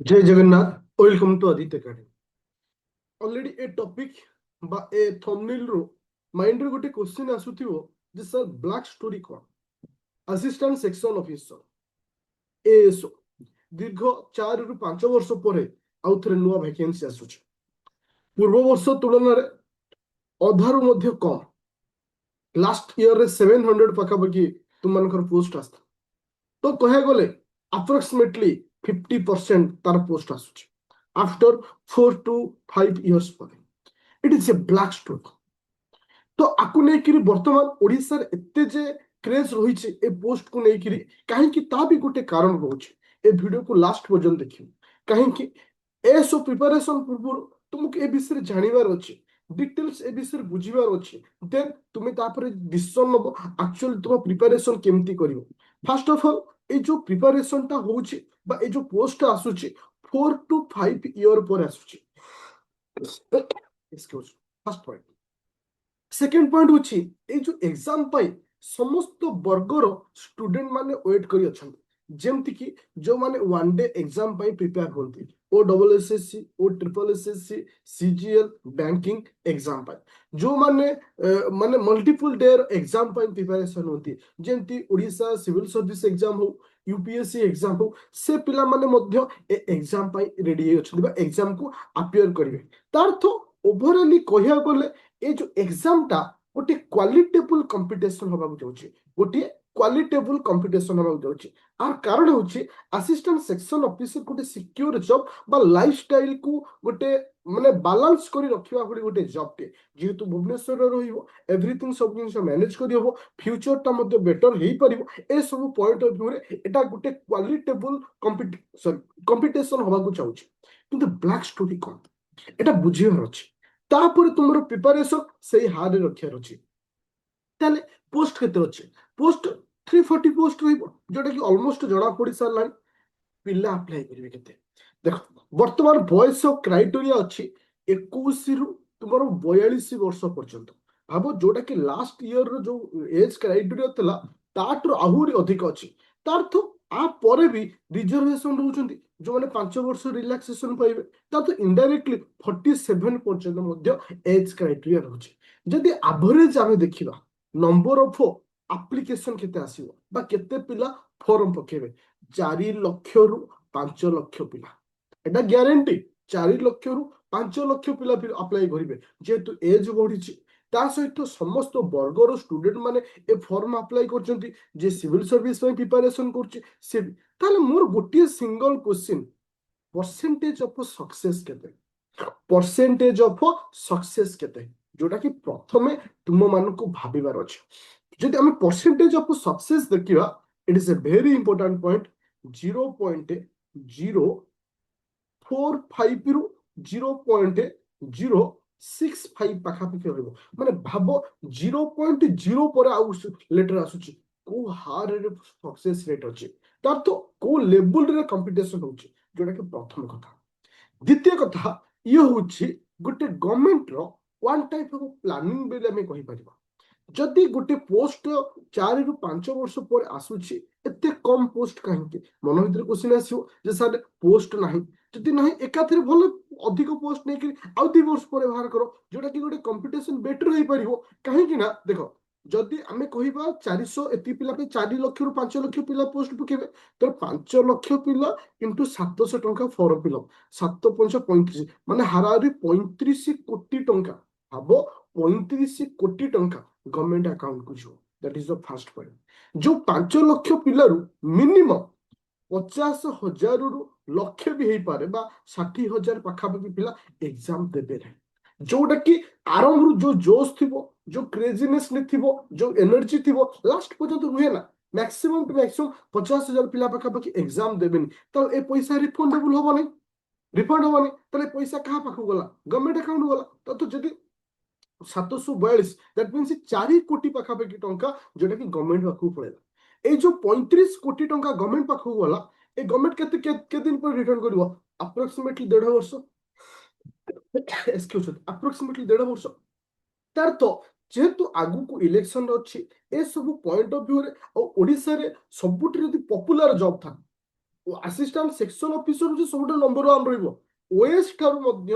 जय Jagannath welcome to Aditya academy. Already ए topic बा ए थंबनेल रो माइंड रे गोटे क्वेश्चन आसुथिबो जे सर ब्लैक स्टोरी कोन असिस्टेंट सेक्शन ऑफिसर एएसओ दीर्घ 4 रु 5 वर्ष परे आउ थरे नुवा वैकेंसी आसुछ। पूर्व वर्ष तुलन रे अधारु मध्य कम लास्ट ईयर रे 700 पाखापाखि तुम मानकर पोस्ट आस्ता तो कहे गले अप्रोक्सीमेटली 50% तार पोस्ट आसुछ आफ्टर 4 to 5 years पर। It is a black story. तो आकु नेकिरी वर्तमान ओडिसा रे एते जे क्रेज रही ए पोस्ट को नेकिरी कहीं ता भी गोटे कारण रोचे। ए वीडियो को लास्ट पर्यंत देखियो कहीं ए सो प्रिपरेशन पूर्व तुमको ए विषय जानिबार अछि डिटेल्स ए विषय बुझिबार अछि देन तुमे तापर डिसिजन नबो एक्चुअली तुम प्रिपरेशन केमती करिवो। फर्स्ट ऑफ ऑल ए जो प्रिपरेशन ता होउची बा ए जो पोस्ट आसुची 4 to 5 year पर आसुची। Excuse first point. Second point होची ए जो एग्जाम पाई समस्त वर्गर स्टूडेंट माने वेट करी अछंती जेमति कि जो माने वन डे एग्जाम पाई प्रिपेयर होती ओ डबल एसएससी ओ triple SSC CGL banking exam पाई जो माने माने मल्टीपल डे एग्जाम पाई प्रिपरेशन होती जेमति ओडिसा सिविल सर्विस एग्जाम हो यूपीएससी एग्जाम हो से पिला माने मध्य ए एग्जाम पाई रेडी अछंती बा एग्जाम को अपियर करिवे तार तो ओवरऑली कहिया गले ए जो एग्जाम टा गोटे क्वालिटेबल कंपिटिशन होबाक जाउची गोटे क्वालिटेबल कंपिटिशन होबाक जाउची आर कारण होची असिस्टेंट सेक्शन ऑफिसर गोटे सिक्योर जॉब बा लाइफस्टाइल को गोटे माने बैलेंस करी रखिबा भली गोटे जॉब टे जेहेतु भुवनेश्वर रहिबो एवरीथिंग सब जिंस मैनेज करी होबो फ्यूचर टा मध्ये बेटर हेई परिबो ए सब पॉइंट ऑफ व्यू रे एटा गोटे क्वालिटेबल कंपिटिशन होबाक चाउची किंतु ब्लैक स्टोरी कोन एटा बुझिबार अछि तापर तुमरो प्रिपरेशन सही हार रखियार अछि ताले पोस्ट केते अछि पोस्ट 340 पोस्ट रहिबो जोटा कि ऑलमोस्ट जणा पड़ी सारलानी पिला अप्लाई करिवे केते देखो वर्तमान बयस क्राइटेरिया अछि 21 रु तुमरो 42 वर्ष पर्यंत भाबो जोटा कि लास्ट ईयर रो जो एज क्राइटेरिया तला ताटर आहुरी अधिक अछि तार तो आ परे भी रिजर्वेशन रहउचंती जो माने 5 वर्ष रिलैक्सेशन पाइबे ता तो इनडायरेक्टली 47 पर्यंत मध्य एज क्राइटेरिया रहउची जदि एवरेज आमे देखिबा नंबर ऑफ एप्लीकेशन केते आसीबो बा केते पिला फॉर्म पकेबे 4 लाख रु 5 लाख पिला एटा ग्यारंटी 4 लाख रु 5 लाख पिला अप्लाई करिवे जेहेतु एज बढ़िची ता सहित समस्त वर्गर स्टूडेंट माने ए फॉर्म अप्लाई करचंती जे सिविल सर्विस में प्रिपरेशन करची से ताले मोर गोटिए single question percentage of success केते परसेंटेज ऑफ सक्सेस केते जोटा कि प्रथमे तुम मान को भाबिबार अछि जदि हम परसेंटेज ऑफ सक्सेस देखिबा it is a very important point 0.045 रु 0.065 पाखापाखि रहइबो माने भाबो 0.0 पर आउ लेटर आसुची को हार रे सक्सेस रेट अछि तार तो को लेवल रे कंपटीशन होची जोटा कि प्रथम कथा। द्वितीय कथा ये होची गोटे गवर्नमेंट रो वन टाइप ऑफ प्लानिंग बेले हमें कहि परिबा जदि गोटे पोस्ट 4 रु 5 वर्ष पर आसुची एते कम पोस्ट कहीं मन भीतर क्वेश्चन आसियो जे सर पोस्ट नाही जदि नाही एकाथरे भलो अधिक पोस्ट नै कि आउ 2 वर्ष पर बाहर करो जोटा कि गोटे कंपटीशन बेटर होई परिबो कहीं कि ना देखो जदि आमे कहिबा 400 एति पिला पे 4 लाख रु 5 लाख पिला पोस्ट पकेबे तो 5 लाख पिला इनटू 700 टंका फॉर्म फिल 7 5 35 माने हारारी 35 कोटी टंका भाबो 35 कोटी टंका गवर्नमेंट अकाउंट को जो that is the first point जो 5 लाख पिलारू मिनिमम 50,000 रु लक्ष्य भी हो पारे बा 60,000 पाखापाखि पिला एग्जाम देबे रे जोटा कि आरंभ रु जो जोश थिबो जो क्रेजीनेस ने थिबो जो एनर्जी थिबो लास्ट पर्यंत रुहे ना मैक्सिमम टू मैक्सिमम 50,000 पिला पाखापाखि एग्जाम देबेनी तो ए पैसा रिफंडेबल होबो नहीं रिफंड होबो नहीं तो पैसा कहाँ पाखु गला गवर्नमेंट अकाउंट गला तो जदि 742 दैट मीन्स 4 कोटी पाखापाखि टंका जोटा कि गवर्नमेंट पाखु पड़ेला ए जो 35 कोटी टंका गवर्नमेंट पाखु गला ए गवर्नमेंट के दिन पर रिटर्न करबो अप्रोक्सीमेटली 1.5 वर्ष एक्सक्यूज अप्रोक्सीमेटली 1.5 वर्ष तार तो जेहेतु आगु को इलेक्शन अच्छी ए सब पॉइंट ऑफ व्यू रे और ओडिसा रे सबुठी जदी पॉपुलर जॉब था ଆସିଷ୍ଟାଣ୍ଟ ସେକ୍ସନ ଅଫିସର ହଉଛି ସବୁଠୁ ନମ୍ବର ୱାନ୍ ରହିବ। ଓଏସ୍ ଠାରୁ ମଧ୍ୟ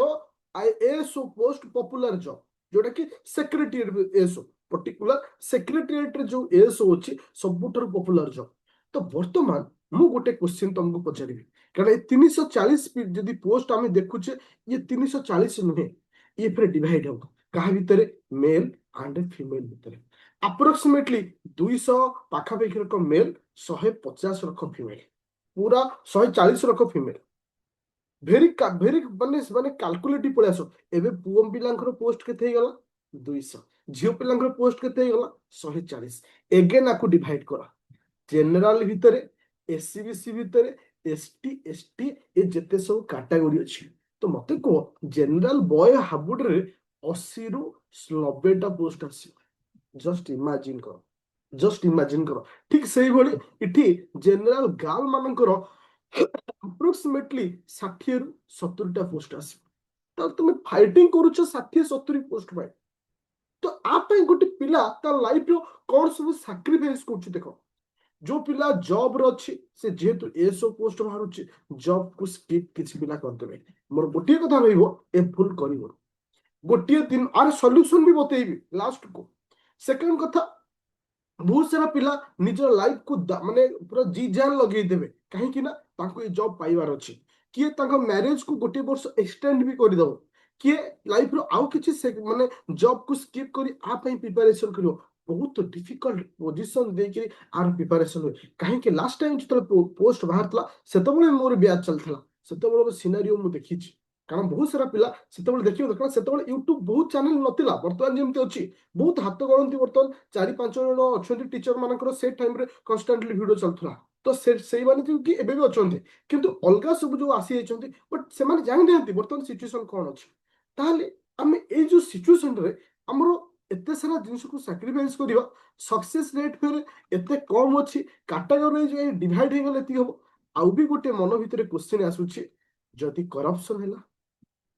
ଏଏସ୍ଓ ପୋଷ୍ଟ ପପୁଲାର ଜବ୍, ଯୋଉଟା କି ସେକ୍ରେଟେରିଏଟ ଏଏସ୍ଓ, ପର୍ଟିକୁଲାର ସେକ୍ରେଟେରିଏଟରେ ଯୋଉ ଏଏସ୍ଓ ଅଛି ସବୁଠାରୁ ପପୁଲାର ଜବ୍। ତ ବର୍ତ୍ତମାନ ମୁଁ ଗୋଟେ କ୍ୱେଶ୍ଚିନ୍ ତମକୁ ପଚାରିବି, କାରଣ ଏ 340 ଯଦି ପୋଷ୍ଟ ଆମେ ଦେଖୁଛେ, ଇଏ 340 ନୁହେଁ, ଇଏ ଫେରେ ଡିଭାଇଡ ହବ କାହା ଭିତରେ, ମେଲ୍ ଆଣ୍ଡ ଫିମେଲ ଭିତରେ। ଆପ୍ରୋକ୍ସିମେଟଲି 200 ପାଖାପାଖି ରକ ମେଲ୍, 150 ରକ ଫିମେଲ, पूरा 140 रख फिमेल। भेरी भेरी माने माने कैलकुलेटिव पळे आसो। एबे पुओ पिलांकर पोस्ट केते हे गला 200, झियो पिलांकर पोस्ट केते हे गला 140। एगेन आकु डिवाइड करा, जनरल भितरे, एससीबीसी भितरे, एसटी एसटी ए जेते सब कैटेगरी अछि। तो मते को जनरल बॉय हाबुड रे 80 रु 90 टा पोस्ट आसी। जस्ट इमेजिन करो, जस्ट इमेजिन करो। ठीक सेही भली इठी जनरल गर्ल मानकर अप्रोक्सीमेटली 60 रु 70 टा पोस्ट आसी। तो तुम फाइटिंग करूछ 60 70 पोस्ट पाए। तो आप गोटे पिला ता लाइफ रो कौन सब सैक्रिफाइस करूछ देखो। जो पिला जॉब रो अछि से जेहेतु एसओ पोस्ट बाहरुछ, जॉब को स्किप किछि पिला कर देबे। मोर गोटिए कथा रहइबो, ए भूल करिवो गोटिए दिन आर सॉल्यूशन भी बतेइबी लास्ट को। सेकंड कथा, बहुत सारा पिला निजर लाइफ को माने पूरा जी जान लगे देबे, कहीं ना तांको ये जॉब पाइबार अछि। किए तांको मैरिज को गोटे वर्ष एक्सटेंड भी कर दबो, किए लाइफ रो आउ किछि माने जॉब को स्किप करी आ पई प्रिपरेशन करियो। बहुत डिफिकल्ट पोजीशन दे के आर प्रिपरेशन होय। कहीं के लास्ट टाइम जतले पोस्ट बाहरतला सेतबळे मोर ब्याज चलथला, सेतबळे सिनेरियो मु देखिछि। कारण बहुत सारा पिला सेतबळे देखियो, कारण सेतबळे यूट्यूब बहुत चैनल नथिला, वर्तमान जेमते अछि बहुत हाथ गणती। वर्तमान 4-5 जन अच्छे टीचर मानकर से टाइम रे कन्स्टांटली वीडियो चलथला। तो से माने कि एबे भी अछंती, किंतु अलगा सब जो आसी जाइछंती, बट से माने जानि नांती वर्तमान सिचुएशन कोन अछि। ताहले आमे ए जो सिचुएशन रे हमरो एते सारा जिनिस को सैक्रिफाइस करियो, सक्सेस रेट फेर एते कम अछि, कैटेगरी जे डिवाइड हे गेले ती हो। आउ भी गोटे मन भितरे क्वेश्चन आसुछि, जदि करप्शन हैला,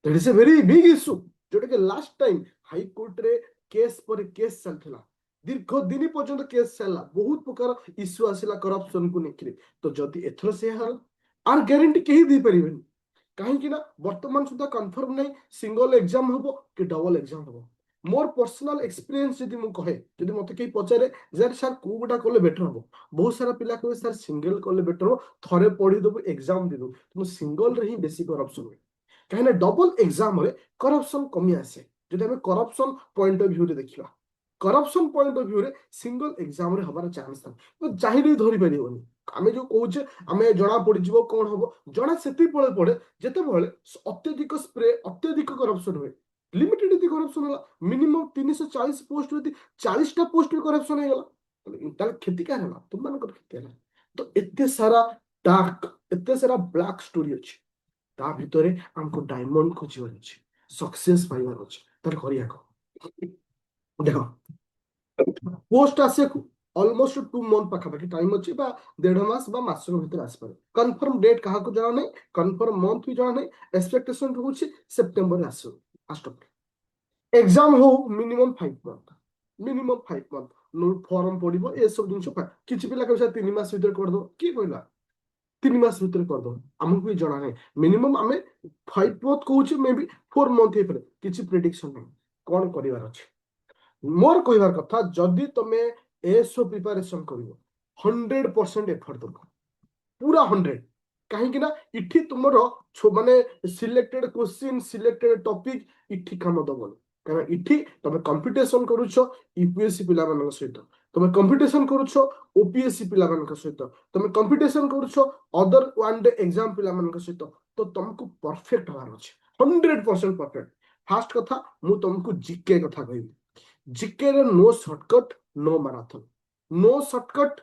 that is a very big issue, जोटा कि लास्ट टाइम हाई कोर्ट रे केस पर केस चलथिला, दीर्घ दिन पर्यंत केस चलला, बहुत प्रकार इश्यू आसिला करप्शन को लेकर। तो जदि एथर से हल आर गारंटी केही दे परिबेनी, कहीं कि ना वर्तमान सुधा कंफर्म नहीं सिंगल एग्जाम हबो कि डबल एग्जाम हबो। मोर पर्सनल एक्सपीरियंस जदि मु कहे, जदि मते केही पचारे जर सर को गुटा कोले बेटर हबो, बहुत सारा पिला कहे सर सिंगल कोले बेटर हो, थरे पढी दबो एग्जाम दे दो। तो सिंगल रे ही बेसी करप्शन होय, कहीं डबल एग्जाम रे करप्शन कमी आसे। जदि हमें करप्शन पॉइंट ऑफ व्यू रे देखिबा, करप्शन पॉइंट ऑफ व्यू रे सिंगल एग्जाम रे हबार चांस था, तो चाहिए धरि परिबोनी। आमे जो कहूचे आमे जना पड़ जीवो कोन हबो, जना सेति पळे पड़े जेते बळे अत्यधिक स्प्रे अत्यधिक करप्शन होय। लिमिटेड यदि करप्शन होला, मिनिमम 340 पोस्ट यदि 40 टा पोस्ट में करप्शन हे गला, ताले खेती का होला, तुम मान कर खेती होला। तो एते सारा डार्क, एते सारा ब्लैक स्टोरी अछि। ता भितरे हमको डायमंड खोजिबार अछि, सक्सेस पाइबार अछि, तार करिया को देखो। पोस्ट आसे ऑलमोस्ट 2 मंथ पाखापाखि टाइम अच्छी, 1.5 मास मास भीतर आसपारे। कन्फर्म डेट क्या जाना नहीं, कन्फर्म मंथ भी जाना नहीं। एक्सपेक्टेशन रोचे सेप्टेम्बर आस लास्ट एग्जाम हो minimum 5 month, minimum 5 month form पड़ो ये सब जिन किसी पिला कह 3 मास भीतर करदो, किए कहला 3 मास भीतर करदो, आमको भी जाना नहीं। मिनिमम आम 5 मंथ कहूँ, मे बी 4 मंथ हो किसी प्रेडिक्शन नहीं कौन कर। मोर कहबार कथा, जदि तुम एसओ प्रिपरेशन करिवो 100% एफर्ट दो, पूरा 100। कहीं ना इठी तुमर माने सिलेक्टेड क्वेश्चन सिलेक्टेड टॉपिक इठी काम दबन, कारण इठी तुम कंपटीशन करूछ यूपीएससी पिला मानक सहित, तुम कंपटीशन करूछ ओपीएससी पिला मानक सहित, तुम कंपटीशन करूछ अदर वन डे एग्जाम पिला मानक सहित। तो तुमको परफेक्ट होवार अछि, 100% परफेक्ट। फास्ट कथा मु तुमको जीके कथा कहबी, जीके रे no shortcut no marathon, no shortcut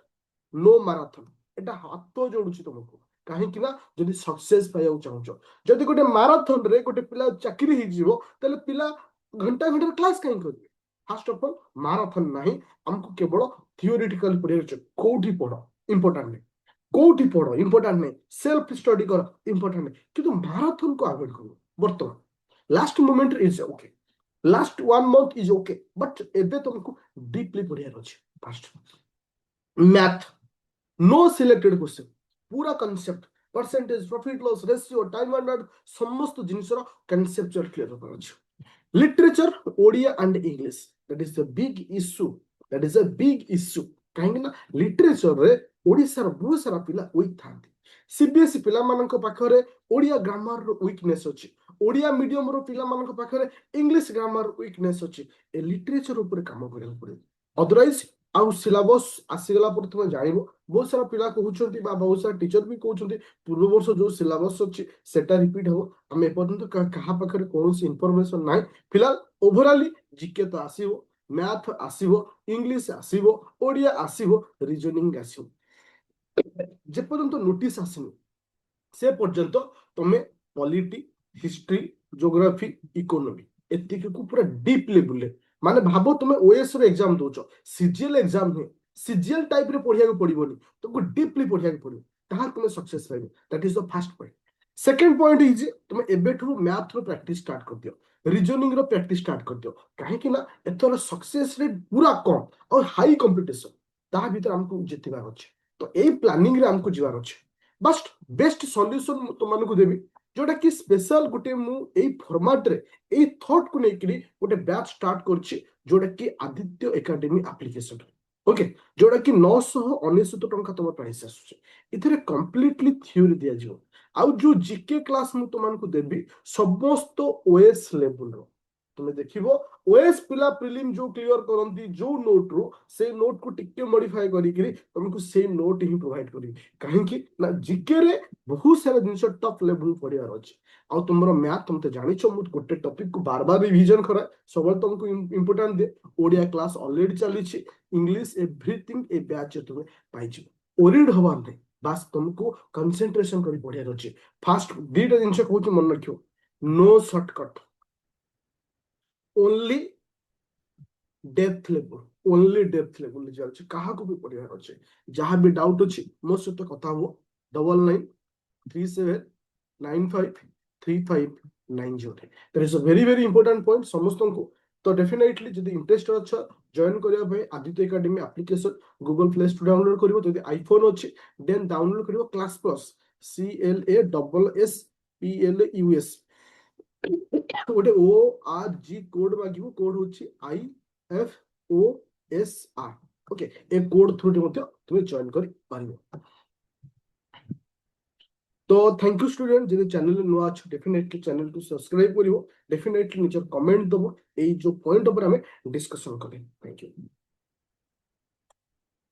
no marathon. एटा हाथ जोड़ुछि तुमको, कहीं ना जदि सक्सेस पाइबा चाहूछ, जदि गोटे मैराथन रे गोटे पिला चाकरी हो जीवो, ताले पिला घंटा घंटा क्लास कहीं करिवे। फर्स्ट ऑफ ऑल मैराथन नहीं, हमको केवल थियोरेटिकल पढ़िया छै, कोठी पढ़ इंपोर्टेंट नहीं, कोठी पढ़ इंपोर्टेंट नहीं, सेल्फ स्टडी कर इंपोर्टेंट नहीं, किंतु मैराथन को अवॉइड करो। वर्तमान last moment is okay, last 1 month is okay, but एबे तुमको डीपली पढ़ियार अछि। First math no selected question, पूरा concept percentage profit loss ratio time and समस्त जिनसर कॉन्सेप्चुअल क्लियर होकर अछि literature Odia and English that is the big issue that is a big issue कहीं ना लिटरेचर रे ओडिसा रो बहुत सारा पिला वीक थांती सीबीएसई पिला मानक पाखरे ओडिया ग्रामर रो वीकनेस अछि ओडिया मीडियम रो पिला मानक पाखरे इंग्लिश ग्रामर वीकनेस अछि ए लिटरेचर ऊपर काम करिया पड़े अदरवाइज आउ सिलेबस आसीगला पर तुम जानिबो बहुत सारा पिला कहउछंती बा बहुत सारा टीचर भी कहउछंती पूर्व वर्ष जो सिलेबस अछि सेटा रिपीट हो हम एपर्यंत कहा पाखरे कोनोसी इंफॉर्मेशन नाही फिलहाल ओवरऑली जीके तो आसीबो मैथ आसीबो इंग्लिश आसीबो ओडिया आसीबो रीजनिंग आसीबो जे पर्यंत नोटिस आसीनी से पर्यंत तुम पॉलिटी हिस्ट्री ज्योग्राफी इकोनॉमी एतिक को पूरा डीप लेवल माने भाबो तुम ओएस रो एग्जाम दोच सीजीएल एग्जाम है सीजीएल टाइप रे पढ़िया को पड़िबोनी तुमको डीपली पढ़िया को पड़िबो ताहा तुम सक्सेस पाइबो that is the first point second point is तुम एबेठू मैथ रो प्रैक्टिस स्टार्ट कर दियो रीजनिंग रो प्रैक्टिस स्टार्ट कर दियो काहे कि ना एथर सक्सेस रेट पूरा कम और हाई कंपटीशन ताहा भीतर हमको जितबार अछि तो ए प्लानिंग रे हमको जिवार अछि बस बेस्ट सॉल्यूशन तुमको देवी जोटा कि स्पेशल गोटे मु एई फॉर्मेट रे एई थॉट को लेकरी गोटे बैच स्टार्ट करछि जोटा कि आदित्य एकेडमी एप्लीकेशन ओके जोटा कि 999 टंका तुम प्राइस आसुचे इथरे कंप्लीटली थ्योरी दिया जिवो आउ जो जीके क्लास मु तुमको देवी समस्त ओएस लेवल रो तुम देखिबो ओएस पिला प्रीलिम जो क्लियर करंती जो नोट रो से नोट को टिके मॉडिफाई करी करी तुमको से नोट ही प्रोवाइड करी काहे कि ना जीके रे बहुत सारा जिनस टफ लेवल पढ़ियार अछि आ तुमरो मैथ तुम तो जानिछो मु गोटे टॉपिक को बार बार रिवीजन करा सबल तुमको इंपोर्टेंट दे ओडिया क्लास ऑलरेडी चली छी इंग्लिश एवरीथिंग ए बैच तुम पाइछि ओरिड हवा नहीं बस तुमको कंसंट्रेशन करी पढ़ियार अछि फास्ट दीटा जिनस कहूची मन रखियो no shortcut only depth level only depth level जाउछि कहा को भी पढ़ियार अछि जहां भी डाउट अछि मो सहित कथा हो 9937953590 that is a very very important point समस्त को तो डेफिनेटली जदि इंटरेस्टेड अच्छा जॉइन करिया भाई Aditya academy application Google play store download करिवो जदि आईफोन अछि देन डाउनलोड करिवो क्लास प्लस CLASSPLUS गोटे ORG कोड मागिबो कोड होछि IFOSR ओके ए कोड थ्रू मध्य तुम जॉइन करि पारिबो तो थैंक यू स्टूडेंट जदि चैनल नुआ छ डेफिनेटली चैनल को सब्सक्राइब करिवो डेफिनेटली निजर कमेंट दबो ए जो पॉइंट ऊपर हमें डिस्कशन करें थैंक यू